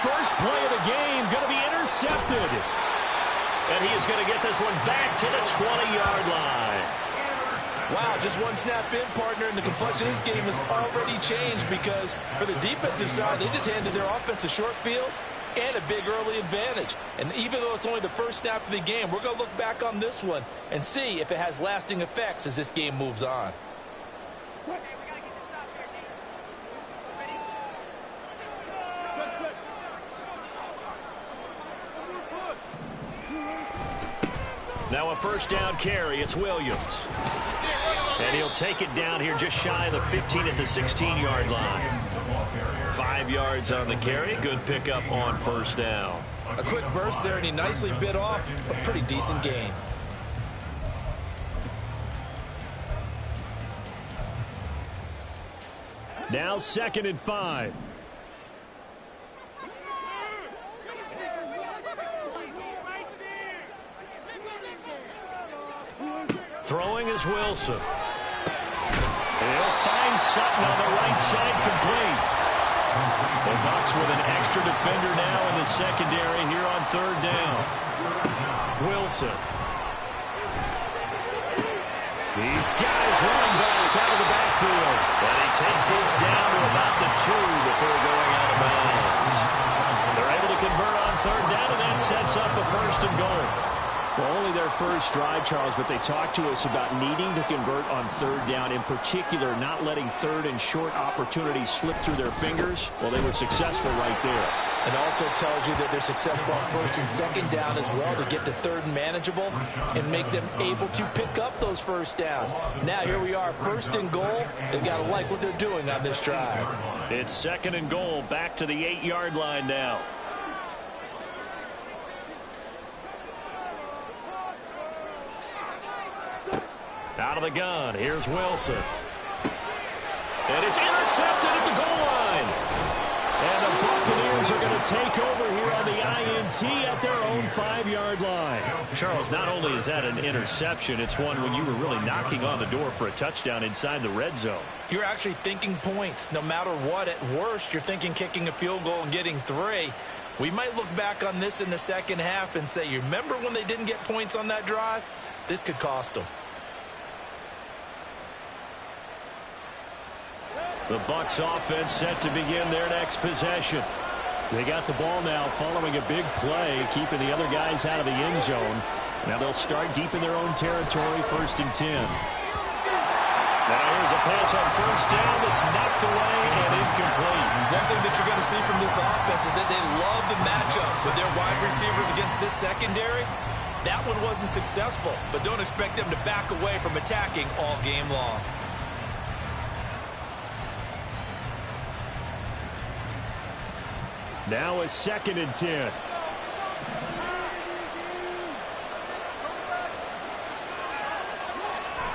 first play of the game going to be intercepted. And he is going to get this one back to the 20-yard line. Wow, just one snap in, partner, and the complexion of this game has already changed because for the defensive side, they just handed their offense a short field and a big early advantage. And even though it's only the first snap of the game, we're going to look back on this one and see if it has lasting effects as this game moves on. Now a first down carry. It's Williams. And he'll take it down here just shy of the 15 at the 16-yard line. 5 yards on the carry. Good pickup on first down. A quick burst there, and he nicely bit off a pretty decent gain. Now 2nd and 5. Throwing is Wilson. He'll find Sutton on the right side, complete. The Bucs with an extra defender now in the secondary here on 3rd down. Wilson. He's got his running back out of the backfield. But he takes his down to about the 2 before going out of bounds. They're able to convert on 3rd down, and that sets up a 1st and goal. Well, only their first drive, Charles, but they talked to us about needing to convert on 3rd down, in particular not letting 3rd and short opportunities slip through their fingers. Well, they were successful right there. It also tells you that they're successful on 1st and 2nd down as well to get to 3rd and manageable and make them able to pick up those first downs. Now here we are, 1st and goal. They've got to like what they're doing on this drive. It's 2nd and goal, back to the 8-yard line now. Out of the gun, here's Wilson. And it's intercepted at the goal line. And the Buccaneers are going to take over here on the INT at their own 5-yard line. Charles, not only is that an interception, it's one when you were really knocking on the door for a touchdown inside the red zone. You're actually thinking points. No matter what, at worst, you're thinking kicking a field goal and getting 3. We might look back on this in the second half and say, you remember when they didn't get points on that drive? This could cost them. The Bucs offense set to begin their next possession. They got the ball now following a big play, keeping the other guys out of the end zone. Now they'll start deep in their own territory, 1st and 10. Now here's a pass on 1st down that's knocked away and incomplete. One thing that you're going to see from this offense is that they love the matchup with their wide receivers against this secondary. That one wasn't successful, but don't expect them to back away from attacking all game long. Now a 2nd and 10.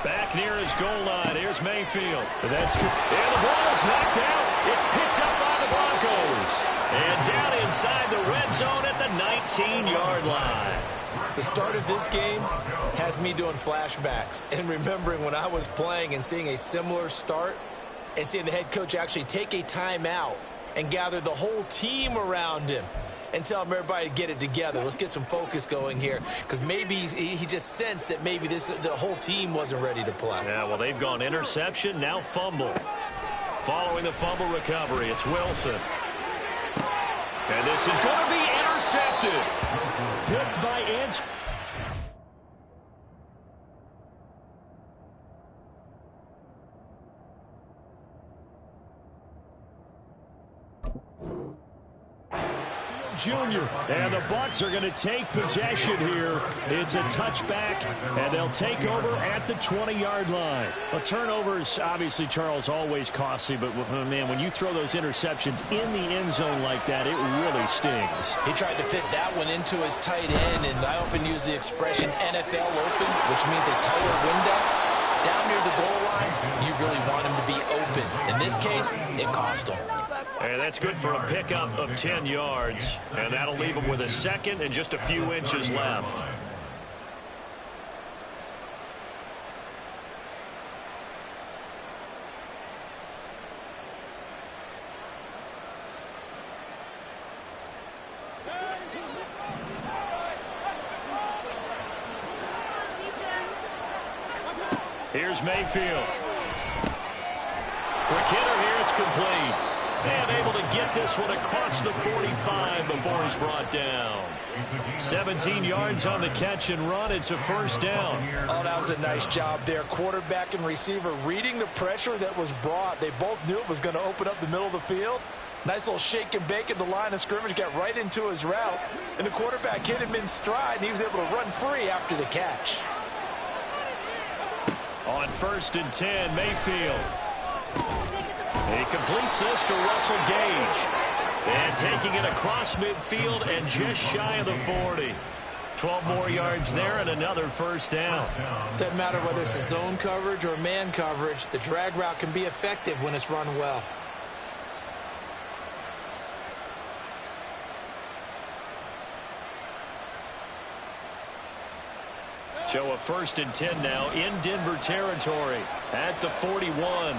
Back near his goal line. Here's Mayfield. That's good. And the ball is knocked out. It's picked up by the Broncos. And down inside the red zone at the 19-yard line. The start of this game has me doing flashbacks and remembering when I was playing and seeing a similar start and seeing the head coach actually take a timeout and gather the whole team around him and tell him everybody to get it together. Let's get some focus going here because maybe he just sensed that maybe the whole team wasn't ready to play. Yeah, well, they've gone interception, now fumble. Following the fumble recovery, it's Wilson. And this is going to be intercepted. Picked by Inch. Jr. And the Bucs are going to take possession here. It's a touchback, and they'll take over at the 20-yard line. Well, turnovers, obviously, Charles, always costly, but, man, when you throw those interceptions in the end zone like that, it really stings. He tried to fit that one into his tight end, and I often use the expression NFL open, which means a tighter window. Down near the goal line, you really want him to be open. In this case, it cost him. And that's good for a pickup of 10 yards. And that'll leave him with a 2nd and just a few inches left. Here's Mayfield. Quick hitter here. It's complete. And able to get this one across the 45 before he's brought down. 17 yards on the catch and run. It's a first down. Oh, that was a nice job there. Quarterback and receiver reading the pressure that was brought. They both knew it was going to open up the middle of the field. Nice little shake and bake at the line of scrimmage. Got right into his route. And the quarterback hit him in stride, and he was able to run free after the catch. On 1st and 10, Mayfield. He completes this to Russell Gage. And taking it across midfield and just shy of the 40. 12 more yards there and another first down. Doesn't matter whether it's a zone coverage or man coverage, the drag route can be effective when it's run well. So a 1st and 10 now in Denver territory at the 41.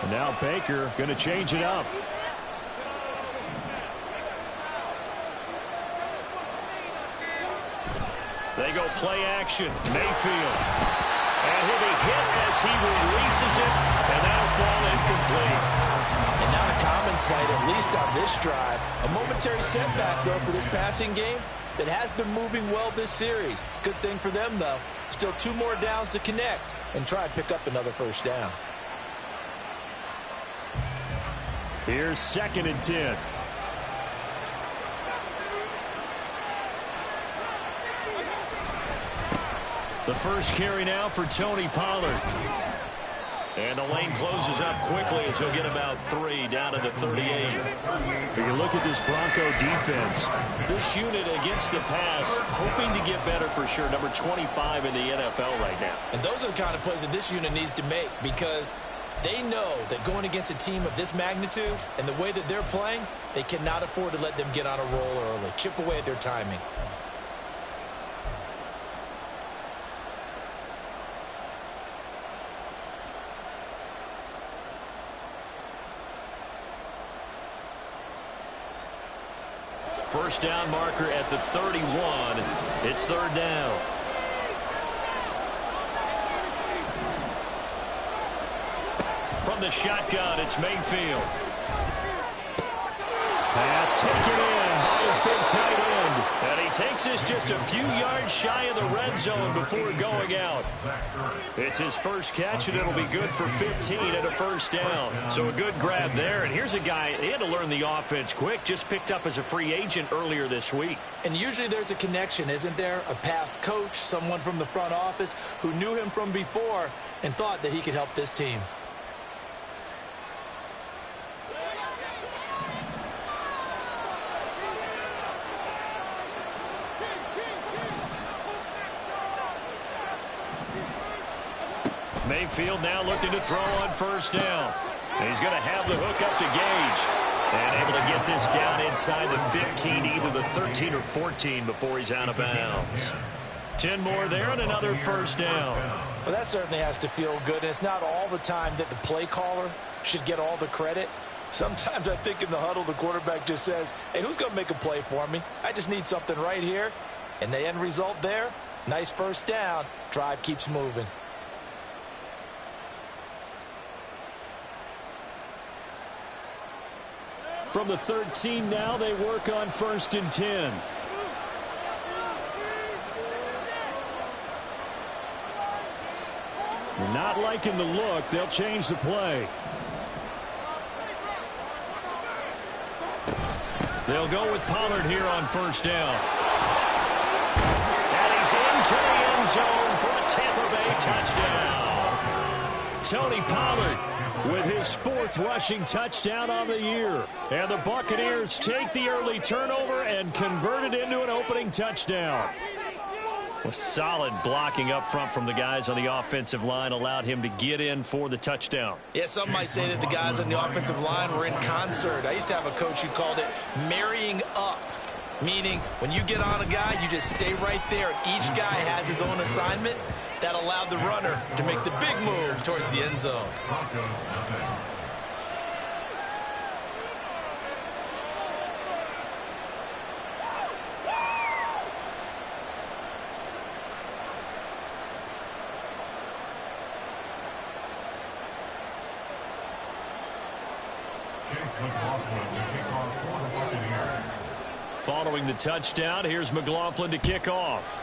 And now Baker going to change it up. They go play action. Mayfield. And he'll be hit as he releases it, and that'll fall incomplete. And not a common sight, at least on this drive. A momentary setback, though, for this passing game that has been moving well this series. Good thing for them, though. Still 2 more downs to connect and try and pick up another first down. Here's 2nd and 10. The first carry now for Tony Pollard. And the lane closes up quickly as he'll get about 3 down to the 38. You look at this Bronco defense. This unit against the pass, hoping to get better for sure. Number 25 in the NFL right now. And those are the kind of plays that this unit needs to make because they know that going against a team of this magnitude and the way that they're playing, they cannot afford to let them get on a roll early. Chip away at their timing. First down marker at the 31. It's 3rd down. From the shotgun, it's Mayfield. Pass taken in by his big tight end. And he takes this just a few yards shy of the red zone before going out. It's his first catch, and it'll be good for 15 and a first down. So a good grab there. And here's a guy, he had to learn the offense quick, just picked up as a free agent earlier this week. And usually there's a connection, isn't there? A past coach, someone from the front office who knew him from before and thought that he could help this team. Mayfield now looking to throw on first down. And he's going to have the hook up to Gage. And able to get this down inside the 15, either the 13 or 14 before he's out of bounds. 10 more there and another first down. Well, that certainly has to feel good. And it's not all the time that the play caller should get all the credit. Sometimes I think in the huddle the quarterback just says, hey, who's going to make a play for me? I just need something right here. And the end result there, nice first down. Drive keeps moving. From the 13 now, they work on 1st and 10. They're not liking the look. They'll change the play. They'll go with Pollard here on first down. And he's into the end zone for a Tampa Bay touchdown. Tony Pollard with his 4th rushing touchdown on the year. And the Buccaneers take the early turnover and convert it into an opening touchdown. Well, solid blocking up front from the guys on the offensive line allowed him to get in for the touchdown. Yeah, some might say that the guys on the offensive line were in concert. I used to have a coach who called it marrying up, meaning when you get on a guy, you just stay right there. Each guy has his own assignment. That allowed the runner to make the big move towards the end zone. Following the touchdown, here's McLaughlin to kick off.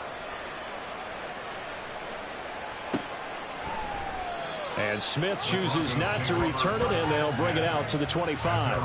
And Smith chooses not to return it, and they'll bring it out to the 25.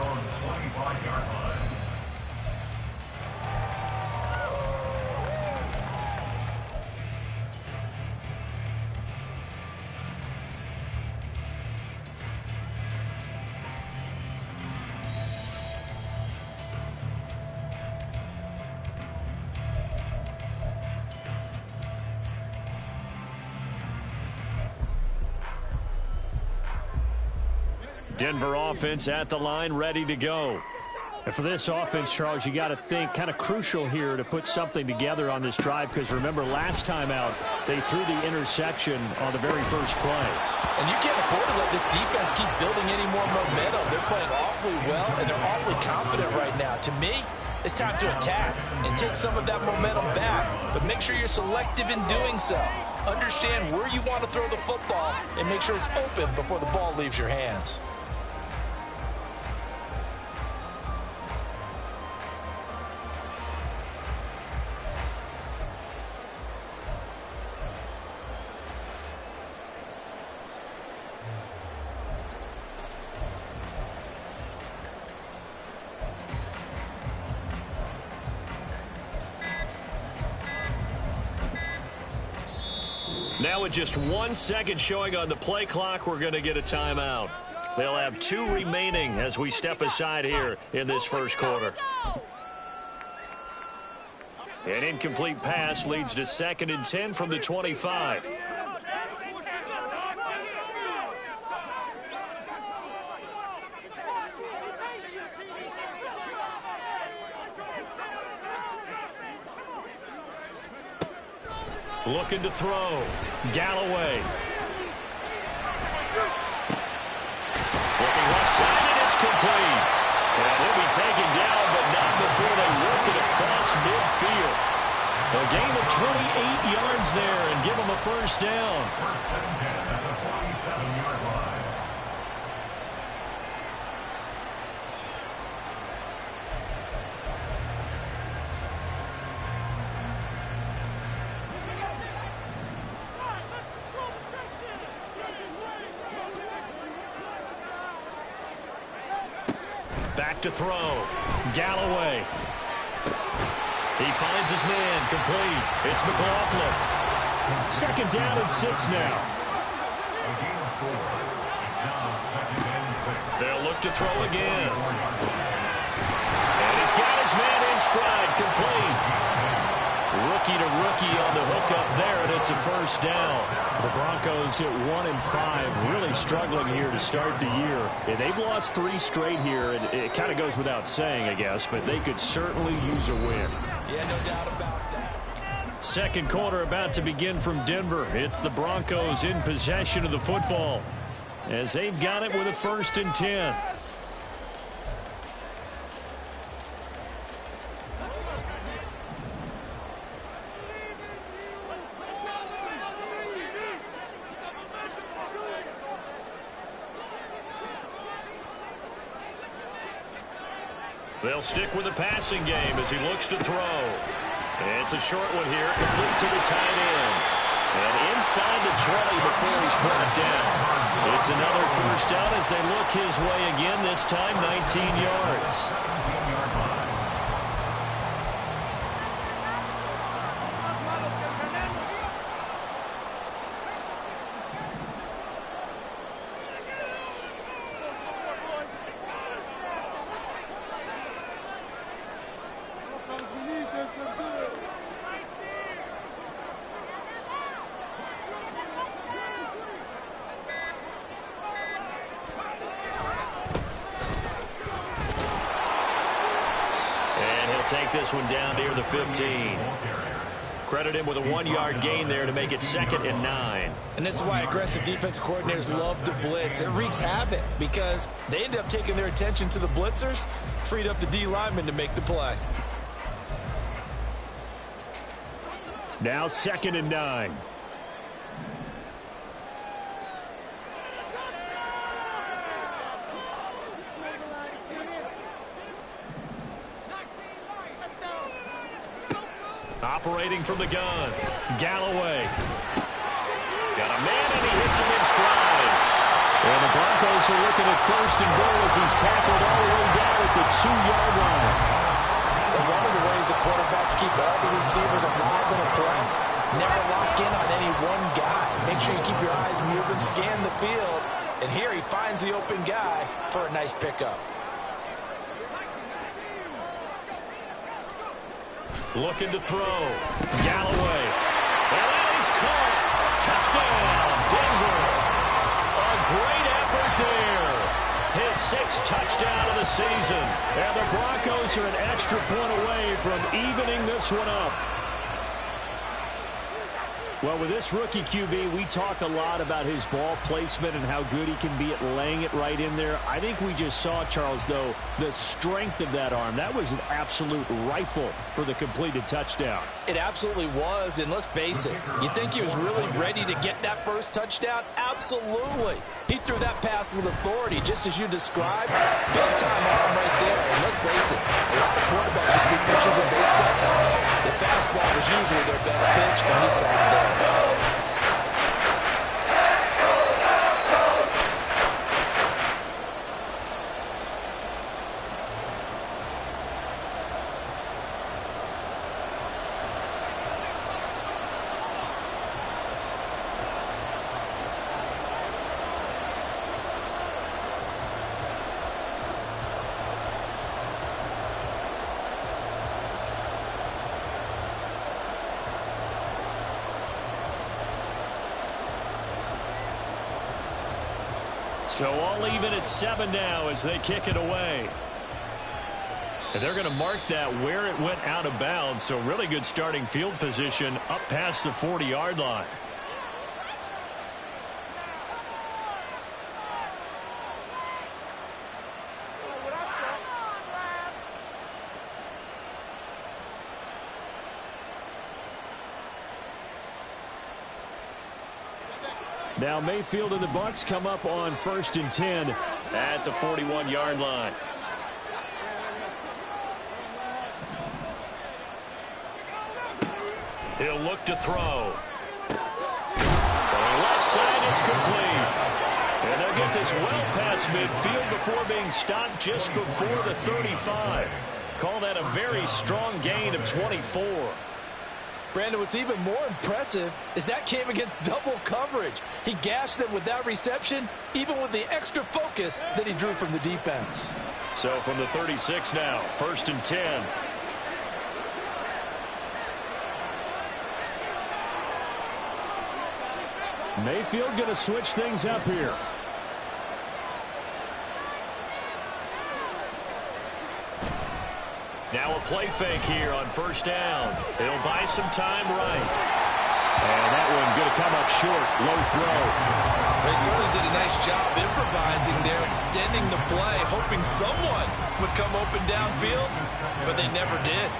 Denver offense at the line, ready to go. And for this offense, Charles, you got to think kind of crucial here to put something together on this drive, because remember last time out they threw the interception on the very first play. And you can't afford to let this defense keep building any more momentum. They're playing awfully well, and they're awfully confident right now. To me, it's time to attack and take some of that momentum back, but make sure you're selective in doing so. Understand where you want to throw the football and make sure it's open before the ball leaves your hands. Now with just 1 second showing on the play clock, we're going to get a timeout. They'll have 2 remaining as we step aside here in this first quarter. An incomplete pass leads to 2nd and 10 from the 25. Looking to throw. Galloway. Looking left side, and it's complete. And he'll be taken down, but not before they work it across midfield. A gain of 28 yards there and give them a first down. First and 10 at the 47-yard line. Back to throw. Galloway. He finds his man, complete. It's McLaughlin. 2nd down and 6 now. A gain of 4. It's now 2nd and 6. They'll look to throw again. And he's got his man in stride, complete. Rookie to rookie on the hook up there, and it's a first down. The Broncos at 1-5, really struggling here to start the year. And they've lost 3 straight here, and it kind of goes without saying, I guess, but they could certainly use a win. Yeah, no doubt about that. Second quarter about to begin from Denver. It's the Broncos in possession of the football as they've got it with a 1st and 10. They'll stick with the passing game as he looks to throw. It's a short one here, complete to the tight end. And inside the 20 before he's brought down. It's another first down as they look his way again, this time 19 yards. Take this one down near the 15. Credit him with a 1-yard gain there to make it 2nd and 9. And this is why aggressive defense coordinators love to blitz. It wreaks havoc because they end up taking their attention to the blitzers, freed up the D lineman to make the play. Now 2nd and 9. Operating from the gun, Galloway. Got a man, and he hits him in stride. And the Broncos are looking at first and goal as he's tackled all the way down at the 2-yard line. One of the ways the quarterbacks keep all the receivers alive in a play. Never lock in on any one guy. Make sure you keep your eyes moving, scan the field. And here he finds the open guy for a nice pickup. Looking to throw. Galloway. And that is caught. Touchdown, Denver. A great effort there. His 6th touchdown of the season. And the Broncos are an extra point away from evening this one up. Well, with this rookie QB, we talk a lot about his ball placement and how good he can be at laying it right in there. I think we just saw, Charles, though, the strength of that arm. That was an absolute rifle for the completed touchdown. It absolutely was, and let's face it, you think he was really ready to get that first touchdown? Absolutely. He threw that pass with authority, just as you described. Big-time arm right there, and let's face it, a lot of quarterbacks just be pitchers in baseball. The fastball was usually their best pitch, and he saw it there. So all even at 7 now as they kick it away. And they're going to mark that where it went out of bounds. So really good starting field position up past the 40-yard line. Now Mayfield and the Bucs come up on 1st and 10 at the 41-yard line. He'll look to throw. From the left side, it's complete. And they'll get this well past midfield before being stopped just before the 35. Call that a very strong gain of 24. Brandon, what's even more impressive is that came against double coverage. He gashed them with that reception, even with the extra focus that he drew from the defense. So from the 36 now, 1st and 10. Mayfield going to switch things up here. Now a play fake here on 1st down. He'll buy some time right. And that one going to come up short. Low throw. They certainly did a nice job improvising there, extending the play, hoping someone would come open downfield, but they never did.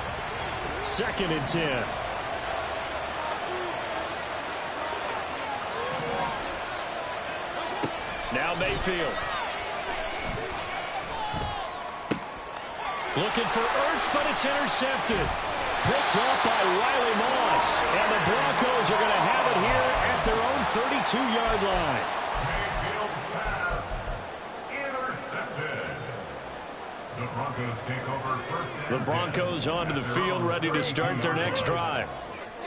2nd and 10. Now Mayfield. Looking for Ertz, but it's intercepted. Picked off by Riley Moss. And the Broncos are going to have it here at their own 32-yard line. Mayfield pass intercepted. The Broncos take over 1st and 10. The Broncos onto the field, ready to start their next drive.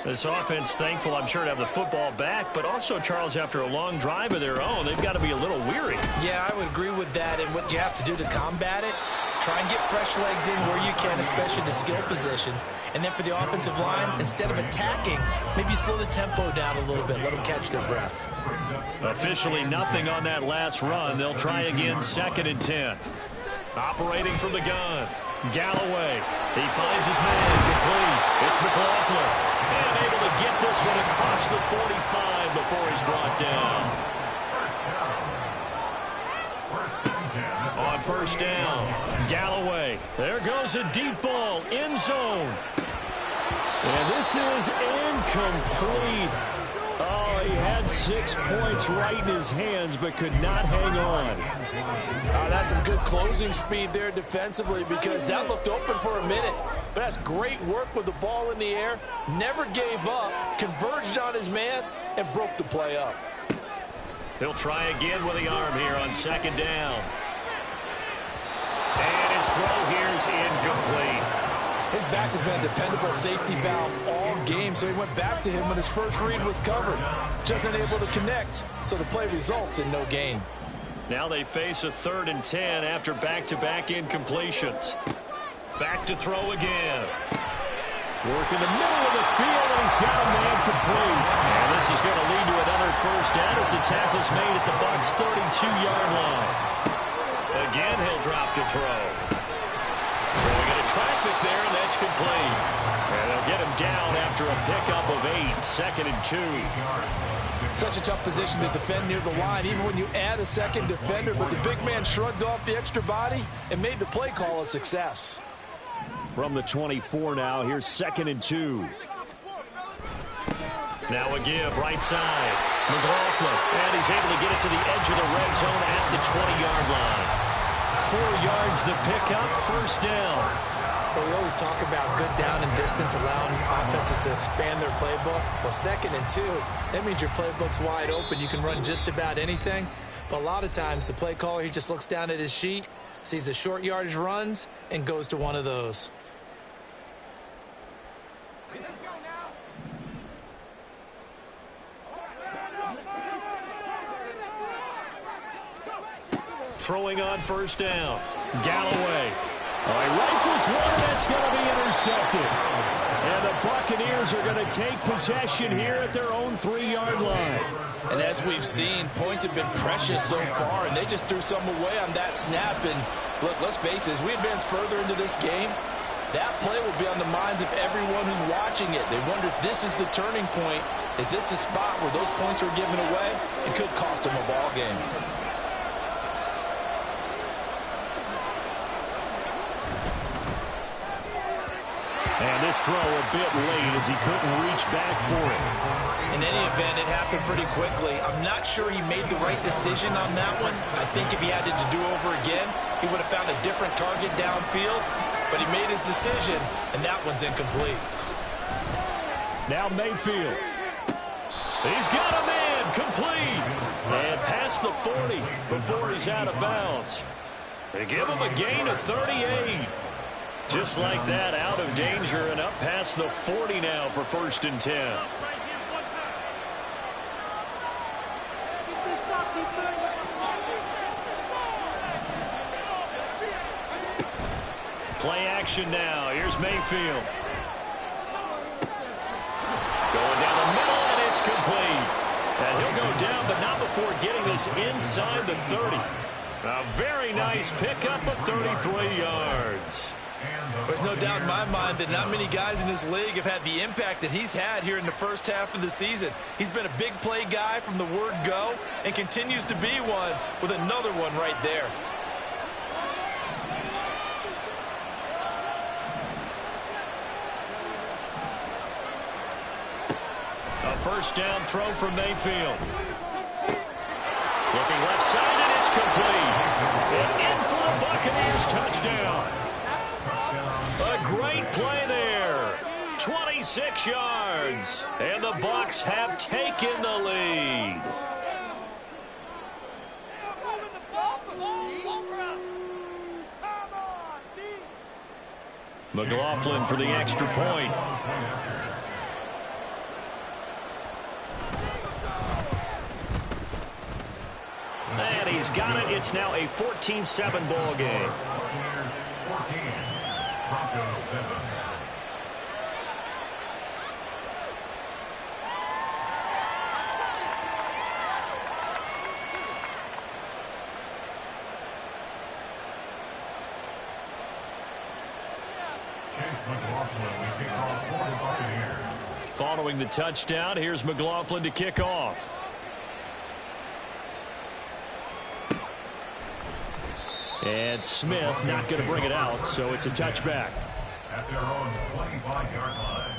This offense thankful, I'm sure, to have the football back, but also, Charles, after a long drive of their own, they've got to be a little weary. Yeah, I would agree with that, and what you have to do to combat it, try and get fresh legs in where you can, especially the skill positions. And then for the offensive line, instead of attacking, maybe slow the tempo down a little bit, let them catch their breath. Officially nothing on that last run. They'll try again, 2nd and 10. Operating from the gun, Galloway. He finds his man, complete. It's McLaughlin. And able to get this one across the 45 before he's brought down. On 1st down, Galloway. There goes a deep ball, end zone. And this is incomplete. Oh, he had 6 points right in his hands, but could not hang on. That's some good closing speed there defensively, because that looked open for a minute. But that's great work with the ball in the air, never gave up, converged on his man, and broke the play up. He'll try again with the arm here on second down. And his throw here is incomplete. His back has been a dependable safety valve all game, so he went back to him when his first read was covered. Just unable to connect, so the play results in no gain. Now they face a 3rd and 10 after back-to-back incompletions. Back to throw again. Work in the middle of the field, and he's got a man complete. And this is going to lead to another first down as the tackle's made at the Bucs' 32-yard line. Again, he'll drop to throw. Throwing into traffic there, and that's complete. And they'll get him down after a pickup of 8, 2nd and 2. Such a tough position to defend near the line, even when you add a second defender, but the big man shrugged off the extra body and made the play call a success. From the 24 now, here's 2nd and 2. Now a give, right side. McLaughlin, and he's able to get it to the edge of the red zone at the 20-yard line. 4 yards the pickup, first down. But we always talk about good down and distance, allowing offenses to expand their playbook. Well, 2nd and 2, that means your playbook's wide open. You can run just about anything. But a lot of times, the play caller, he just looks down at his sheet, sees the short yardage runs, and goes to one of those. Throwing on first down. Galloway. All right, rifles one, that's going to be intercepted. And the Buccaneers are going to take possession here at their own 3-yard line. And as we've seen, points have been precious so far, and they just threw some away on that snap. And look, let's face it, as we advance further into this game, that play will be on the minds of everyone who's watching it. They wonder if this is the turning point. Is this the spot where those points are given away? It could cost them a ball game. And this throw a bit late as he couldn't reach back for it. In any event, it happened pretty quickly. I'm not sure he made the right decision on that one. I think if he had it to do over again, he would have found a different target downfield. But he made his decision, and that one's incomplete. Now Mayfield. He's got a man complete. And past the 40 before he's out of bounds. They give him a gain of 38. Just like that, out of danger and up past the 40 now for 1st and 10. Play action now. Here's Mayfield. Going down the middle, and it's complete. And he'll go down, but not before getting this inside the 30. A very nice pickup of 33 yards. There's no doubt in my mind that not many guys in this league have had the impact that he's had here in the first half of the season. He's been a big play guy from the word go and continues to be one with another one right there. A first down throw from Mayfield. Looking left side, and it's complete. And in for the Buccaneers touchdown. A great play there. 26 yards. And the Bucs have taken the lead. McLaughlin for the extra point. And he's got it. It's now a 14-7 ball game. 14, Broncos 7. Chase McLaughlin will kick off for the Buccaneers. Following the touchdown, here's McLaughlin to kick off. And Smith not going to bring it out, so it's a touchback. At their own 25-yard line.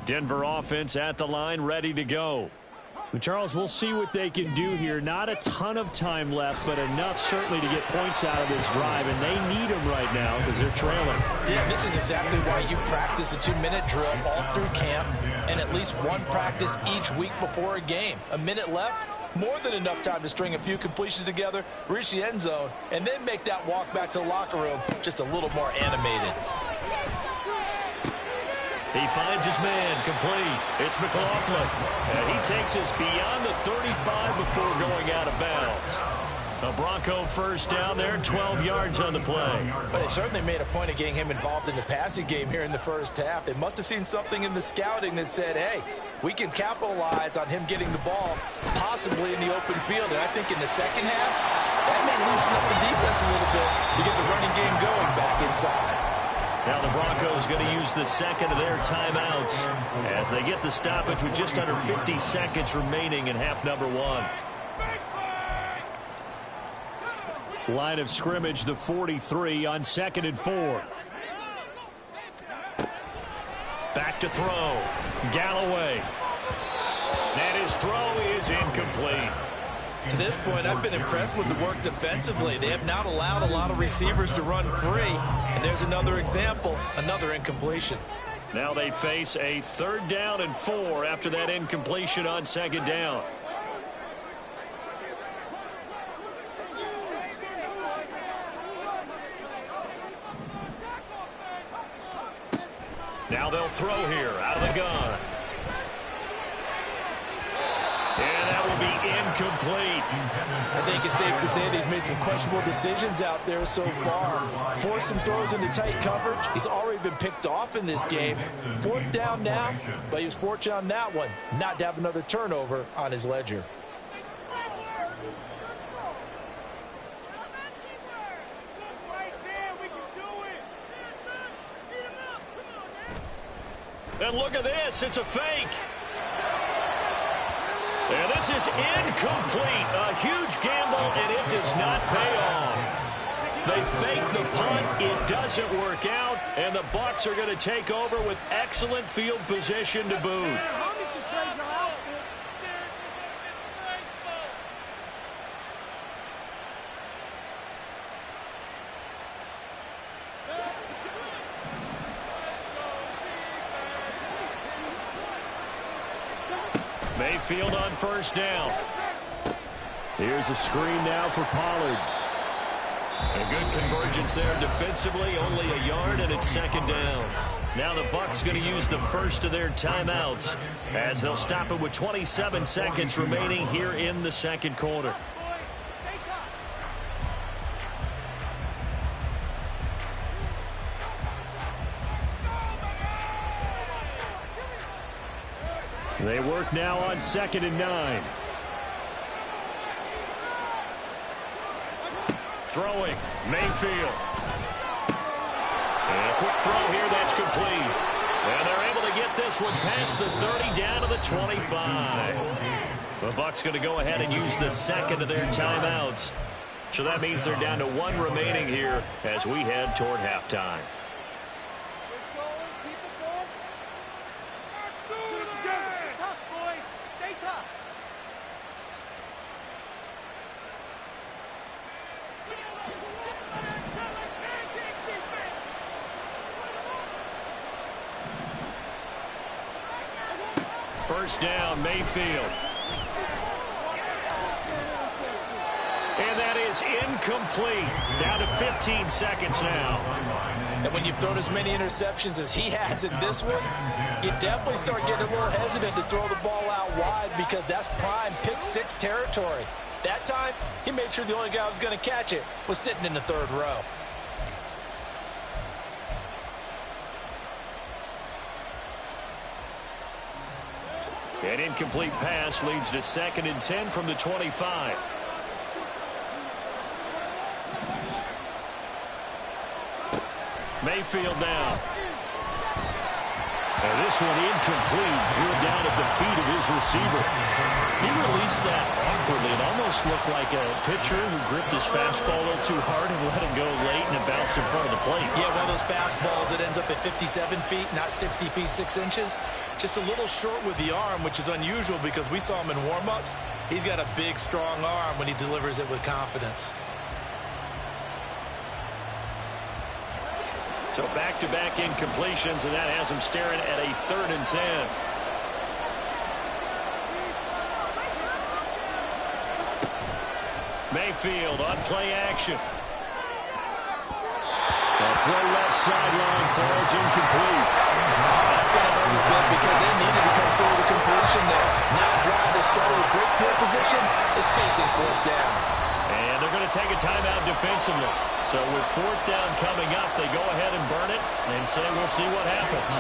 Denver offense at the line, ready to go. Charles, we'll see what they can do here. Not a ton of time left, but enough certainly to get points out of this drive, and they need them right now because they're trailing. Yeah, this is exactly why you practice a 2-minute drill all through camp and at least one practice each week before a game. A minute left, more than enough time to string a few completions together, reach the end zone, and then make that walk back to the locker room just a little more animated. He finds his man, complete. It's McLaughlin. And he takes us beyond the 35 before going out of bounds. A Bronco first down there, 12 yards on the play. But they certainly made a point of getting him involved in the passing game here in the first half. They must have seen something in the scouting that said, hey, we can capitalize on him getting the ball, possibly in the open field. And I think in the second half, that may loosen up the defense a little bit to get the running game going back inside. Now the Broncos going to use the second of their timeouts as they get the stoppage with just under 50 seconds remaining in half number one. Line of scrimmage, the 43 on 2nd and 4. Back to throw. Galloway. And his throw is incomplete. To this point, I've been impressed with the work defensively. They have not allowed a lot of receivers to run free. And there's another example, another incompletion. Now they face a 3rd down and 4 after that incompletion on 2nd down. Now they'll throw here out of the gun. And that will be incomplete. I think it's safe to say that he's made some questionable decisions out there so far. Forced some throws into tight coverage. He's already been picked off in this game. 4th down now, but he was fortunate on that one not to have another turnover on his ledger. And look at this, it's a fake. And this is incomplete. A huge gamble, and it does not pay off. They fake the punt. It doesn't work out, and the Bucs are going to take over with excellent field position to boot. Mayfield on 1st down. Here's a screen now for Pollard. A good convergence there defensively, only a yard, and it's 2nd down. Now the Bucs going to use the first of their timeouts as they'll stop it with 27 seconds remaining here in the 2nd quarter. They work now on 2nd and 9. Throwing, Mayfield. And a quick throw here, that's complete. And they're able to get this one past the 30 down to the 25. The Bucs going to go ahead and use the second of their timeouts. So that means they're down to 1 remaining here as we head toward halftime. First down, Mayfield. And that is incomplete. Down to 15 seconds now. And when you've thrown as many interceptions as he has in this one, you definitely start getting a little hesitant to throw the ball out wide because that's prime pick-6 territory. That time, he made sure the only guy who was going to catch it was sitting in the 3rd row. An incomplete pass leads to 2nd and 10 from the 25. Mayfield now. And this one incomplete. Threw it down at the feet of his receiver. He released that awkwardly. It almost looked like a pitcher who gripped his fastball a little too hard and let him go late, and it bounced in front of the plate. Yeah, one of those fastballs that ends up at 57 feet, not 60 feet, 6 inches. Just a little short with the arm, which is unusual because we saw him in warm-ups. He's got a big, strong arm when he delivers it with confidence. So back-to-back incompletions, and that has him staring at a 3rd and 10. Mayfield on play action. The throw left sideline falls incomplete. That's going to hurt a bit because they needed to come through the completion there. Now drive that started with great field position is facing 4th down. And they're going to take a timeout defensively. So with 4th down coming up, they go ahead and burn it and say we'll see what happens.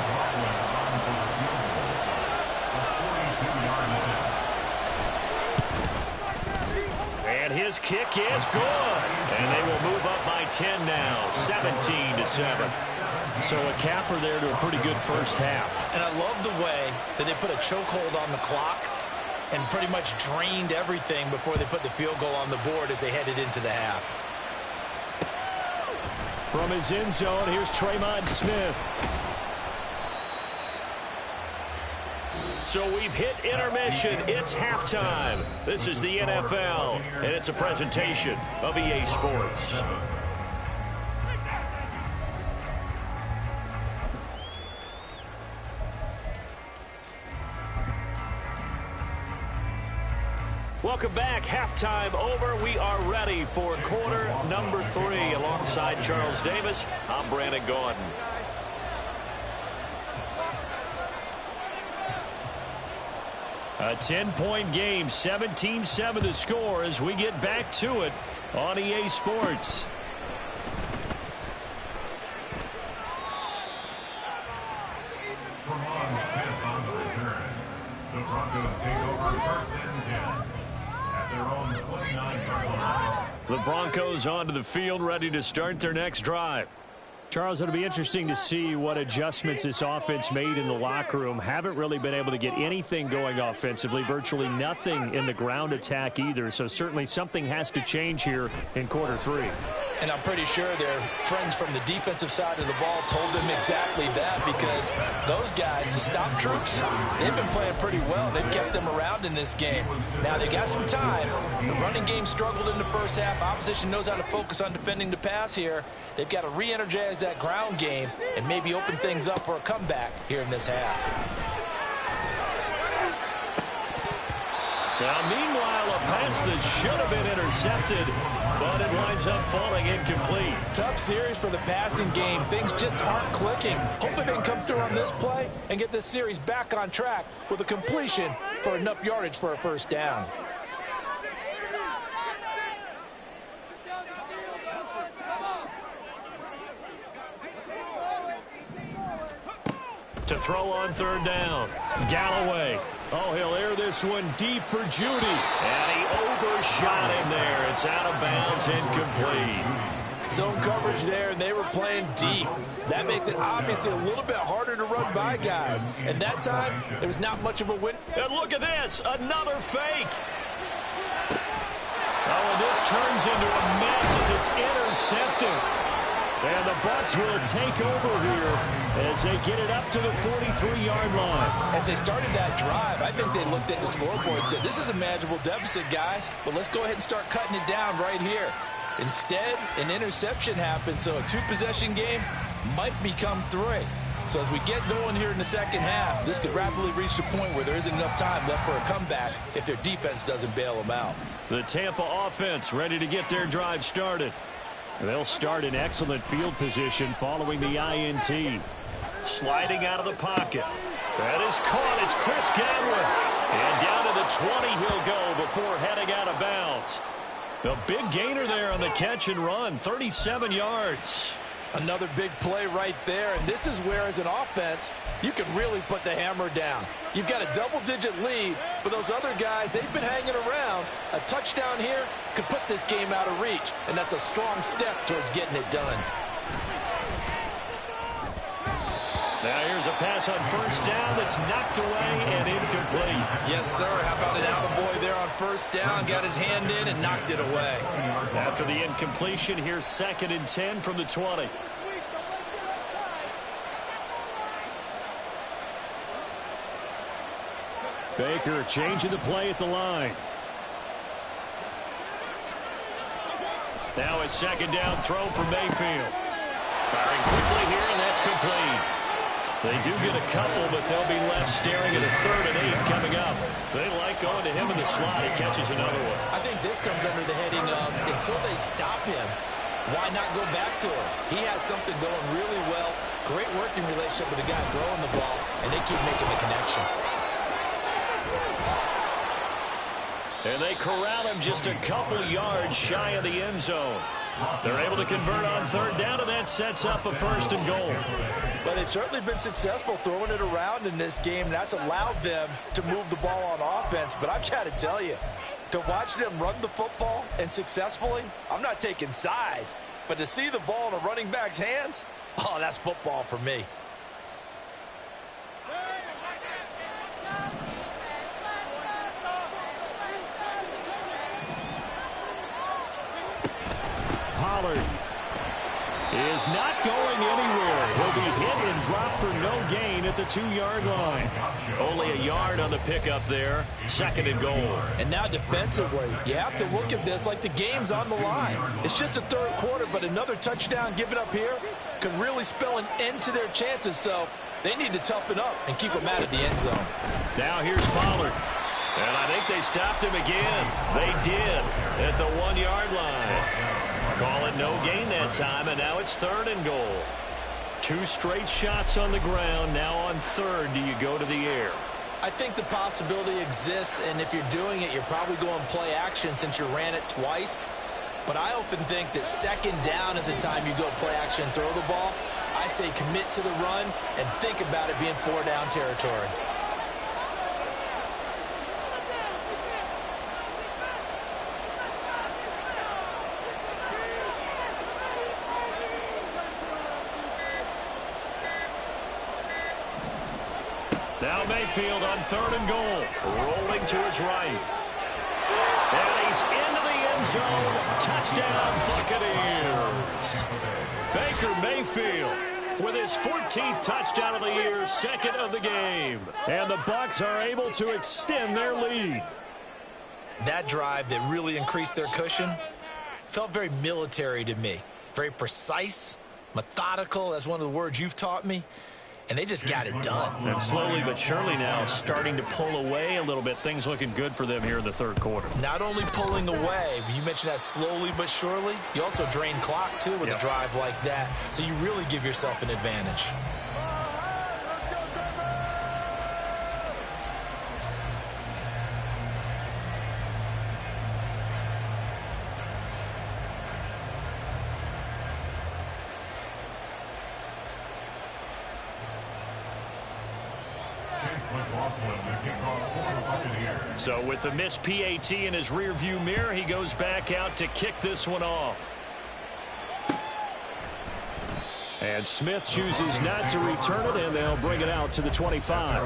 And his kick is good. And they will move up by 10 now, 17-7. So a capper there to a pretty good first half. And I love the way that they put a chokehold on the clock and pretty much drained everything before they put the field goal on the board as they headed into the half. From his end zone, here's Tremon Smith. So we've hit intermission. It's halftime. This is the NFL, and it's a presentation of EA Sports. Welcome back. Halftime over. We are ready for quarter number 3. Alongside Charles Davis, I'm Brandon Gaudin. A 10-point game, 17-7 the score as we get back to it on EA Sports. Tremon Smith on the return. The Broncos take over 1st and 10 at their own 29-yard line. The Broncos onto the field, ready to start their next drive. Charles, it'll be interesting to see what adjustments this offense made in the locker room. Haven't really been able to get anything going offensively, virtually nothing in the ground attack either. So certainly something has to change here in quarter 3. And I'm pretty sure their friends from the defensive side of the ball told them exactly that, because those guys, the stop troops, they've been playing pretty well. They've kept them around in this game. Now, they got some time. The running game struggled in the first half. Opposition knows how to focus on defending the pass here. They've got to re-energize that ground game and maybe open things up for a comeback here in this half. Now, meanwhile, a pass that should have been intercepted, but it winds up falling incomplete. Tough series for the passing game. Things just aren't clicking. Hoping they can come through on this play and get this series back on track with a completion for enough yardage for a 1st down. To throw on 3rd down, Galloway. Oh, he'll air this one deep for Judy. And he overshot him there. It's out of bounds, incomplete. Zone coverage there, and they were playing deep. That makes it obviously a little bit harder to run by guys. And that time, there was not much of a win. And look at this, another fake. Oh, and this turns into a mess as it's intercepted. And the Bucs will take over here as they get it up to the 43-yard line. As they started that drive, I think they looked at the scoreboard and said, this is a manageable deficit, guys, but let's go ahead and start cutting it down right here. Instead, an interception happened, so a 2-possession game might become 3. So as we get going here in the second half, this could rapidly reach the point where there isn't enough time left for a comeback if their defense doesn't bail them out. The Tampa offense ready to get their drive started. They'll start in excellent field position following the INT. Sliding out of the pocket. That is caught. It's Chris Godwin. And down to the 20 he'll go before heading out of bounds. The big gainer there on the catch and run, 37 yards. Another big play right there, and this is where, as an offense, you can really put the hammer down. You've got a double-digit lead, but those other guys, they've been hanging around. A touchdown here could put this game out of reach, and that's a strong step towards getting it done. Now here's a pass on first down that's knocked away and incomplete. Yes, sir. How about an attaboy there on first down? Got his hand in and knocked it away. After the incompletion, here's 2nd and 10 from the 20. Baker changing the play at the line. Now a 2nd down throw for Mayfield. Firing quickly here, and that's complete. They do get a couple, but they'll be left staring at a 3rd and 8 coming up. They like going to him in the slot. He catches another one. I think this comes under the heading of until they stop him, why not go back to him? He has something going really well. Great working relationship with the guy throwing the ball, and they keep making the connection. And they corral him just a couple yards shy of the end zone. They're able to convert on 3rd down, and that sets up a 1st and goal. But they've certainly been successful throwing it around in this game. That's allowed them to move the ball on offense. But I've got to tell you, to watch them run the football and successfully, I'm not taking sides. But to see the ball in a running back's hands, oh, that's football for me. Pollard is not going anywhere. He'll be hit and dropped for no gain at the 2-yard line. Only a yard on the pickup there. 2nd and goal. And now defensively, you have to look at this like the game's on the line. It's just the 3rd quarter, but another touchdown given up here could really spell an end to their chances. So they need to toughen up and keep them out of the end zone. Now here's Pollard. And I think they stopped him again. They did at the 1-yard line. Call it no gain that time, and now it's 3rd and goal. 2 straight shots on the ground. Now on 3rd, do you go to the air? I think the possibility exists, and if you're doing it, you're probably going play action since you ran it twice. But I often think that 2nd down is the time you go play action and throw the ball. I say commit to the run and think about it being 4-down territory. Now Mayfield on 3rd and goal. Rolling to his right. And he's into the end zone. Touchdown, Buccaneers. Baker Mayfield with his 14th touchdown of the year, 2nd of the game. And the Bucs are able to extend their lead. That drive that really increased their cushion felt very military to me. Very precise, methodical. That's one of the words you've taught me. And they just got it done. And slowly but surely now starting to pull away a little bit. Things looking good for them here in the 3rd quarter. Not only pulling away, but you mentioned that slowly but surely. You also drain clock, too, with a drive like that. So you really give yourself an advantage. So with the missed PAT in his rearview mirror, he goes back out to kick this one off. And Smith chooses not to return it, and they'll bring it out to the 25.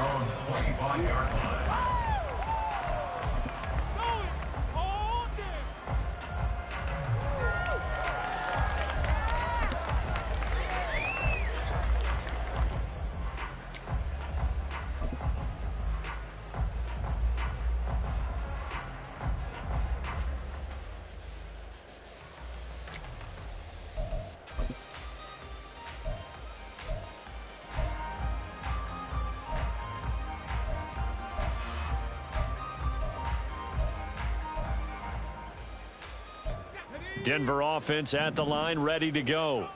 Denver offense at the line, ready to go.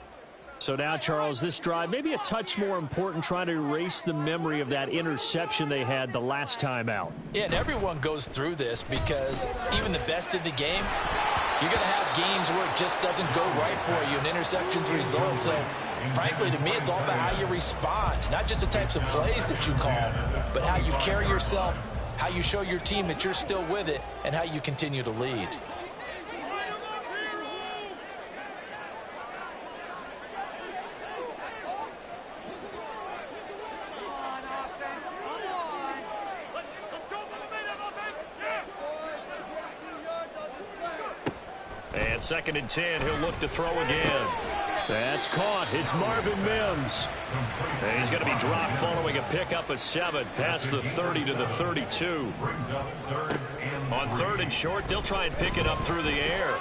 So now, Charles, this drive maybe a touch more important, trying to erase the memory of that interception they had the last time out. Yeah, and everyone goes through this because even the best in the game, you're going to have games where it just doesn't go right for you and interceptions result. So, frankly, to me, it's all about how you respond, not just the types of plays that you call, but how you carry yourself, how you show your team that you're still with it, and how you continue to lead. second and 10, he'll look to throw again. That's caught. It's Marvin Mims. And he's going to be dropped following a pickup of 7 past the 30 to the 32. On third and short, they'll try and pick it up through the air.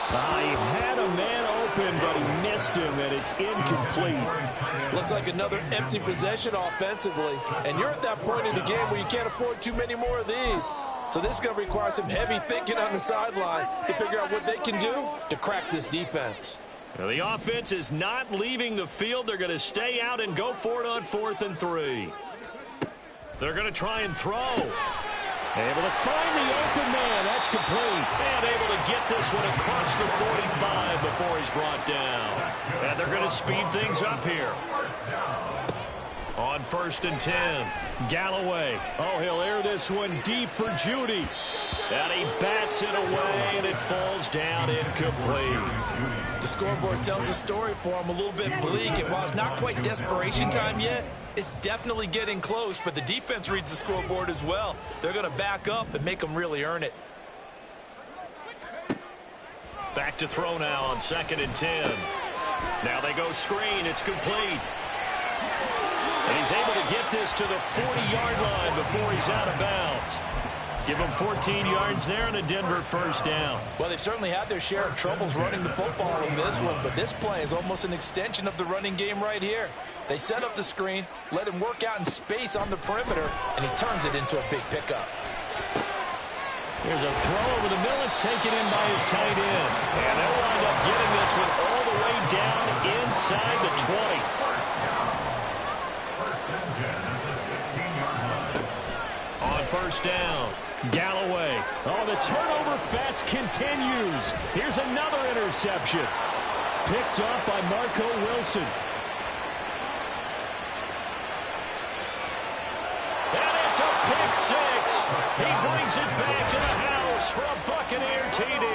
He had a man open, but he missed him, and it's incomplete. Looks like another empty possession offensively. And you're at that point in the game where you can't afford too many more of these. So this is going to require some heavy thinking on the sideline to figure out what they can do to crack this defense. Now, the offense is not leaving the field. They're going to stay out and go for it on 4th and 3. They're going to try and throw. Able to find the open man. That's complete. And able to get this one across the 45 before he's brought down. And they're going to speed things up here. On 1st and 10, Galloway. Oh, he'll air this one deep for Judy. And he bats it away, and it falls down incomplete. The scoreboard tells a story for him, a little bit bleak. And while it's not quite desperation time yet, it's definitely getting close. But the defense reads the scoreboard as well. They're going to back up and make them really earn it. Back to throw now on 2nd and 10. Now they go screen. It's complete. And he's able to get this to the 40-yard line before he's out of bounds. Give them 14 yards there and a Denver first down. Well, they've certainly had their share of troubles running the football in this one, but this play is almost an extension of the running game right here. They set up the screen, let him work out in space on the perimeter, and he turns it into a big pickup. Here's a throw over the middle. It's taken in by his tight end. And they'll wind up getting this one all the way down inside the 20. On 1st down, Galloway. Oh, the turnover fest continues. Here's another interception. Picked up by Marco Wilson. And it's a pick 6. He brings it back to the house for a Buccaneer TD.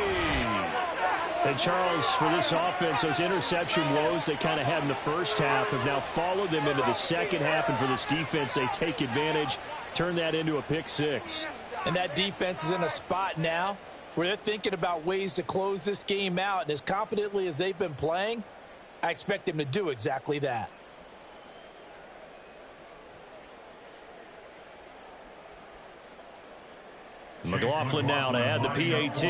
And Charles, for this offense, those interception woes they kind of had in the first half have now followed them into the second half. And for this defense, they take advantage, turn that into a pick 6. And that defense is in a spot now where they're thinking about ways to close this game out. And as confidently as they've been playing, I expect them to do exactly that. McLaughlin now to add the PAT.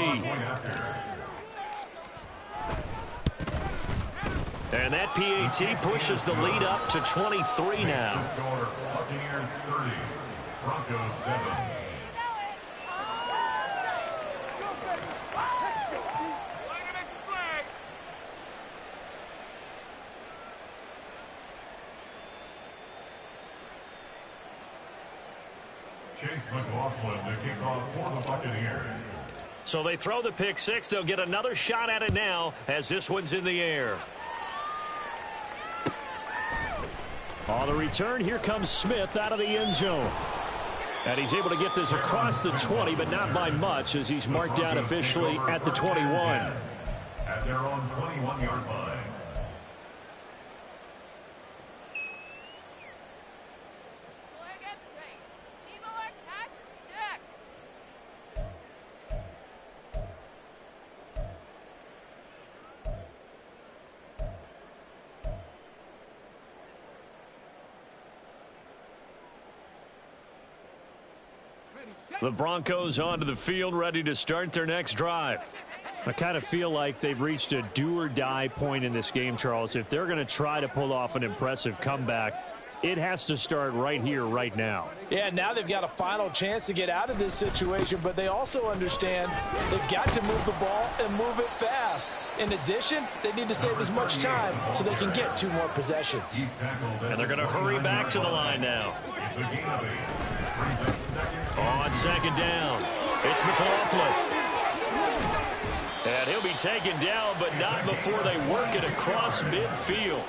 And that PAT pushes the lead up to 23 now. Buccaneers 30, Broncos 7. Chase McLaughlin to kick off for the Buccaneers. So they throw the pick 6. They'll get another shot at it now as this one's in the air. On the return, here comes Smith out of the end zone. And he's able to get this across the 20, but not by much as he's marked down officially at the 21. At their own 21-yard line. The Broncos onto the field, ready to start their next drive. I kind of feel like they've reached a do-or-die point in this game, Charles. If they're going to try to pull off an impressive comeback, it has to start right here, right now. Yeah, now they've got a final chance to get out of this situation, but they also understand they've got to move the ball and move it fast. In addition, they need to save as much time so they can get 2 more possessions. And they're going to hurry back to the line now. On 2nd down, it's McLaughlin. And he'll be taken down, but not before they work it across midfield.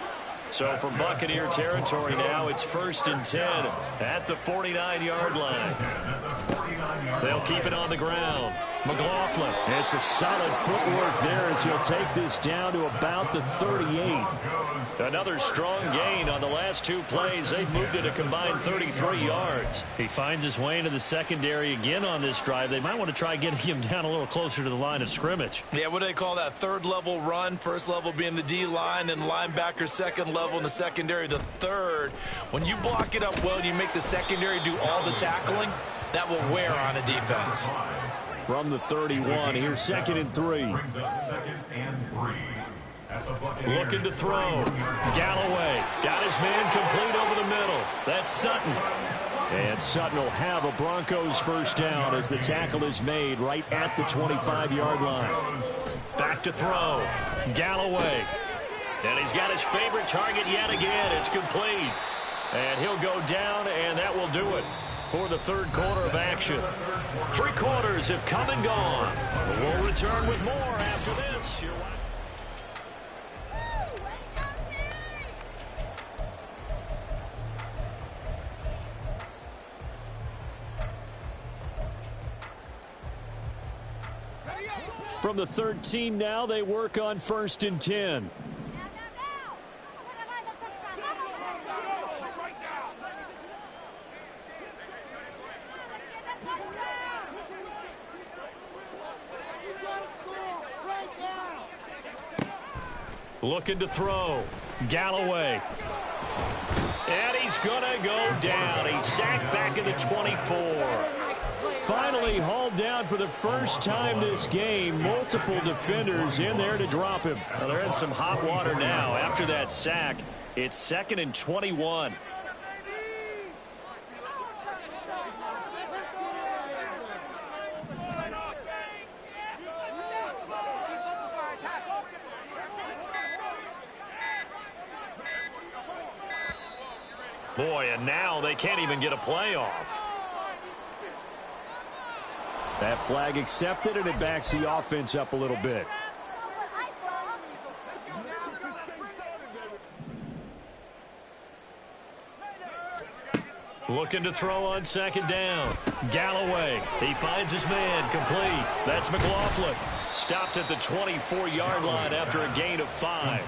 So from Buccaneer territory now, it's 1st and 10 at the 49-yard line. They'll keep it on the ground. McLaughlin. And some solid footwork there as he'll take this down to about the 38. Another strong gain on the last two plays. They've moved it a combined 33 yards. He finds his way into the secondary again on this drive. They might want to try getting him down a little closer to the line of scrimmage. Yeah, what do they call that? Third level run. First level being the D-line and linebacker. Second level in the secondary, the third. When you block it up well and you make the secondary do all the tackling, that will wear on a defense. From the 31, here's 2nd and 3. Brings up 2nd and 3. Looking to throw. Galloway got his man complete over the middle. That's Sutton. And Sutton will have a Broncos first down as the tackle is made right at the 25-yard line. Back to throw. Galloway. And he's got his favorite target yet again. It's complete. And he'll go down, and that will do it for the third quarter of action. 3 quarters have come and gone. We'll return with more after this. From the 13 now, they work on 1st and 10. Looking to throw. Galloway. And he's going to go down. He's sacked back at the 24. Finally hauled down for the first time this game. Multiple defenders in there to drop him. Well, they're in some hot water now after that sack. It's 2nd and 21. Boy, and now they can't even get a play off. That flag accepted, and it backs the offense up a little bit. Looking to throw on 2nd down. Galloway. He finds his man complete. That's McLaughlin. Stopped at the 24-yard line after a gain of 5.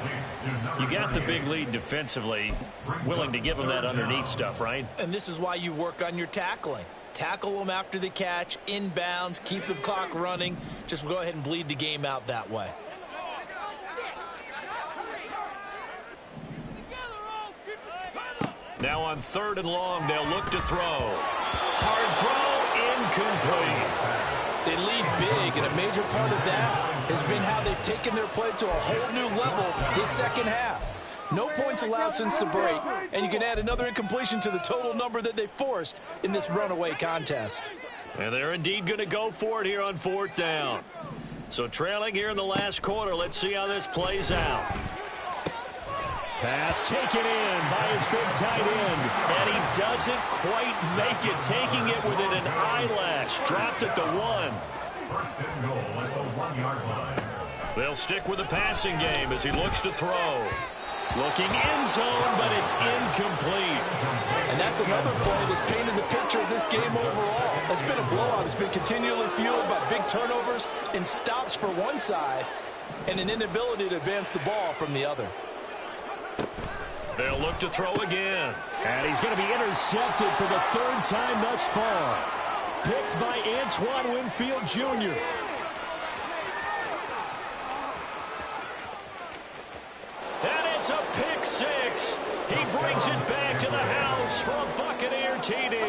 You got the big lead defensively. Willing to give him that underneath stuff, right? And this is why you work on your tackling. Tackle them after the catch, inbounds, keep the clock running. Just go ahead and bleed the game out that way. Now on 3rd and long, they'll look to throw. Hard throw, incomplete. They lead big, and a major part of that has been how they've taken their play to a whole new level this second half. No points allowed since the break, and you can add another incompletion to the total number that they forced in this runaway contest. And they're indeed going to go for it here on 4th down. So trailing here in the last quarter, let's see how this plays out. Pass taken in by his big tight end. And he doesn't quite make it, taking it within an eyelash. Dropped at the 1. 1st and goal at the 1-yard line. They'll stick with the passing game as he looks to throw. Looking end zone, but it's incomplete. And that's another play that's painted the picture of this game overall. It's been a blowout. It's been continually fueled by big turnovers and stops for one side and an inability to advance the ball from the other. They'll look to throw again. And he's going to be intercepted for the 3rd time thus far. Picked by Antoine Winfield Jr. And it's a pick 6. He brings it back to the house for a Buccaneer TD.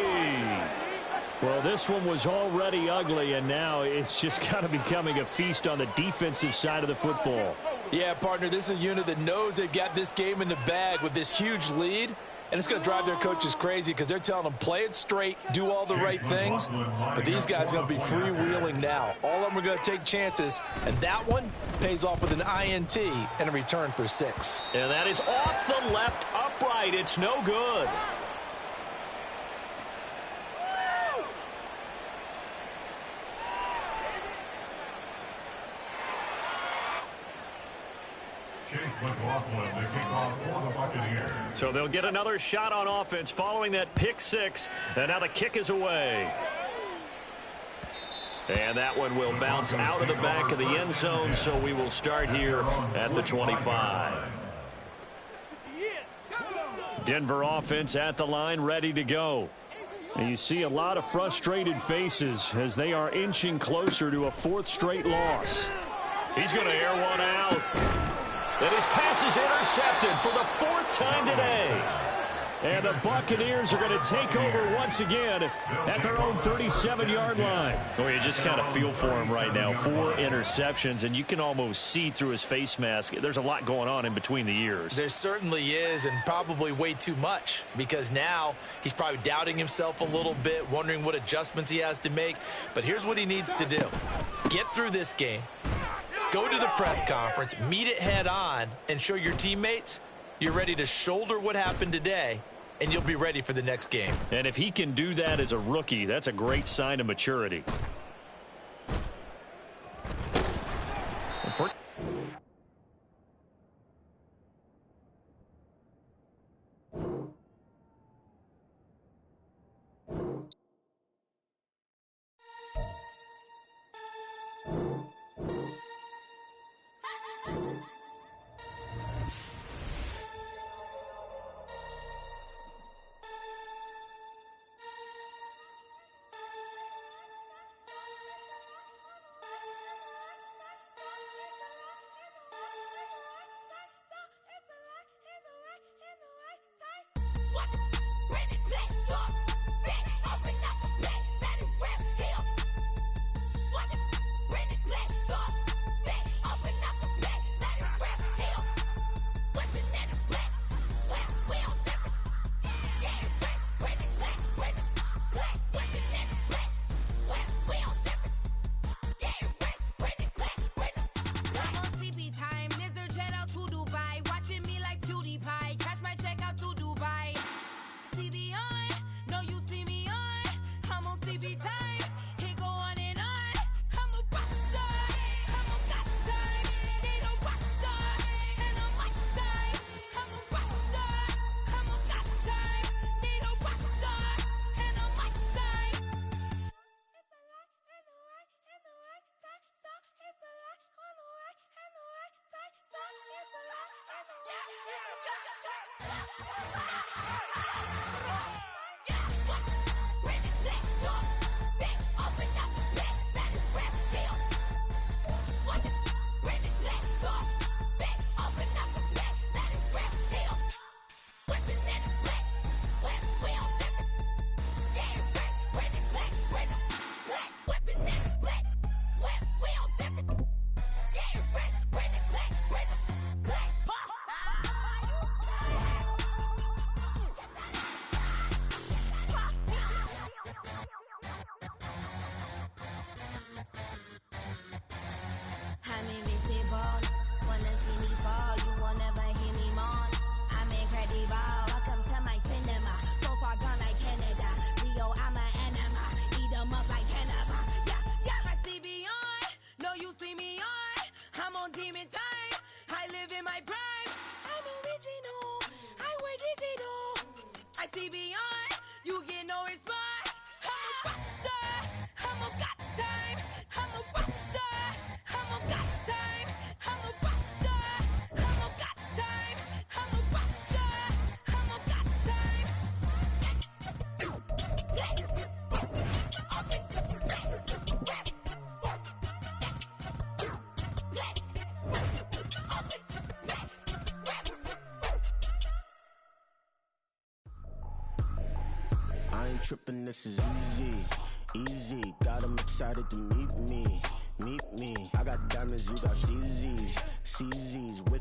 Well, this one was already ugly, and now it's just kind of becoming a feast on the defensive side of the football. Yeah, partner, this is a unit that knows they've got this game in the bag with this huge lead. And it's going to drive their coaches crazy because they're telling them play it straight, do all the right things. But these guys are going to be freewheeling now. All of them are going to take chances. And that one pays off with an INT and a return for 6. And that is off the left upright. It's no good. Chase McLaughlin, the kickoff for the Buccaneers. So they'll get another shot on offense following that pick 6. And now the kick is away. And that one will bounce out of the back of the end zone, so we will start here at the 25. Denver offense at the line, ready to go. And you see a lot of frustrated faces as they are inching closer to a fourth straight loss. He's going to air one out. And his pass is intercepted for the fourth time today. And the Buccaneers are going to take over once again at their own 37-yard line. Well, you just kind of feel for him right now. 4 interceptions, and you can almost see through his face mask. There's a lot going on in between the ears. There certainly is, and probably way too much, because now he's probably doubting himself a little bit, wondering what adjustments he has to make. But here's what he needs to do. Get through this game, go to the press conference, meet it head on, and show your teammates you're ready to shoulder what happened today, and you'll be ready for the next game. And if he can do that as a rookie, that's a great sign of maturity. Trippin', this is easy, got them excited to meet me, I got diamonds, you got CZs,